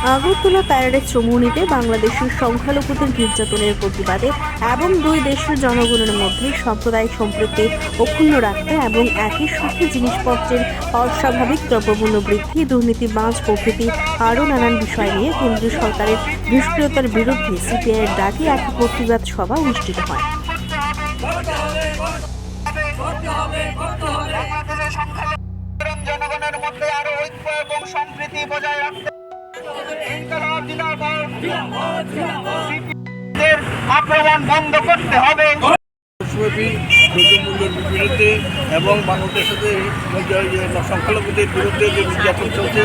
Agartala paradise চৌমুহনীতে বাংলাদেশের সংখ্যালঘুদের নির্যাতনের প্রতিবাদে এবং দুই দেশের জনগণের মধ্যে সাম্প্রদায়িক সম্প্রীতি অক্ষুণ্ণ রাখতে এবং একই সাথে জিনিসপত্রের অস্বাভাবিক দ্রব্যমূল্য বৃদ্ধি, দুর্নীতি, বাঁচ প্রভৃতি আরও নানান বিষয় নিয়ে কেন্দ্রীয় সরকারের নিষ্ক্রিয়তার বিরুদ্ধে সিপিআইয়ের ডাকে এক প্রতিবাদ সভা অনুষ্ঠিত হয়। জনগণের মধ্যে আরো ঐক্য এবং সম্প্রীতি বজায় রাখতে আক্রমণ বন্ধ করতে হবে। দ্রব্যমূল্যের বিরুদ্ধে এবং বাংলাদেশের সংখ্যালঘুদের বিরুদ্ধে যে নির্যাতন চলছে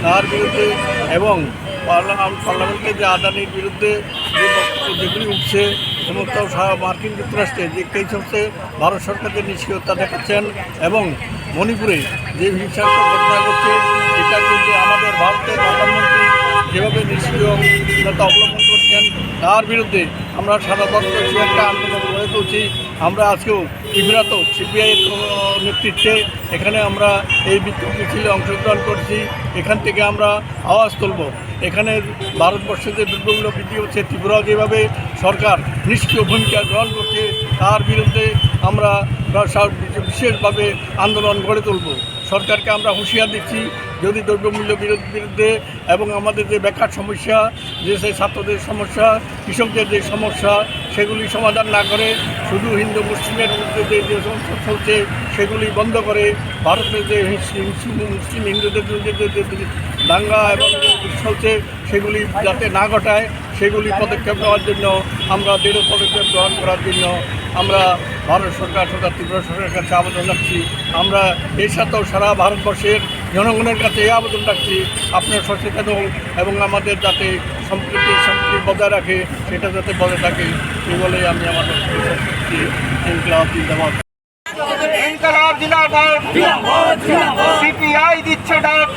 তার বিরুদ্ধে এবং পার্লামেন্টে যে আদানির বিরুদ্ধে যে বক্তব্য যেগুলি উঠছে সমস্ত মার্কিন যুক্তরাষ্ট্রে যে কেস হচ্ছে ভারত সরকারের নিষ্ক্রিয়তা দেখাচ্ছেন এবং মণিপুরে যে হিংসাত্মক ঘটনা ঘটছে এটা কিন্তু আমাদের ভারতের প্রধানমন্ত্রী যেভাবে নিষ্ক্রিয়তা অবলম্বন করছেন তার বিরুদ্ধে আমরা সারা ভারতের একটা আন্দোলন গড়ে তুলছি। আমরা আজকেও তীব্রত সিপিআইয়ের নেতৃত্বে এখানে আমরা এই বিক্ষোভ মিছিলে অংশগ্রহণ করছি। এখান থেকে আমরা আওয়াজ তুলব। এখানে ভারতবর্ষে যে দ্রব্যমূল্য বৃদ্ধি হচ্ছে ত্রিপুরা যেভাবে সরকার নিষ্ক্রিয় ভূমিকা গ্রহণ করছে তার বিরুদ্ধে আমরা বিশেষভাবে আন্দোলন গড়ে তুলব। সরকারকে আমরা হুঁশিয়ার দিচ্ছি, যদি দ্রব্যমূল্য বিরুদ্ধে এবং আমাদের যে বেকার সমস্যা, যে সেই ছাত্রদের সমস্যা, কৃষকদের যে সমস্যা সেগুলি সমাধান না করে শুধু হিন্দু মুসলিমের মধ্যে যে সমস্যা চলছে সেগুলি বন্ধ করে ভারতের যে মুসলিম হিন্দুদের মধ্যে যে দাঙ্গা এবং চলছে সেগুলি যাতে না ঘটায় সেগুলি পদক্ষেপ নেওয়ার জন্য আমরা দৃঢ় পদক্ষেপ গ্রহণ করার জন্য আমরা ভারত সরকার তথা ত্রিপুরা সরকারের কাছে আবেদন রাখছি। আমরা এর সাথেও সারা ভারতবর্ষের জনগণের কাছে এই আবেদন রাখছি, আপনারা সচেতন হন এবং আমাদের যাতে সম্প্রীতি বজায় রাখে সেটা যাতে বজায় থাকে এই বলে আমি আমার ইনকলাব জিন্দাবাদ, সিপিআই দিচ্ছে ডাক।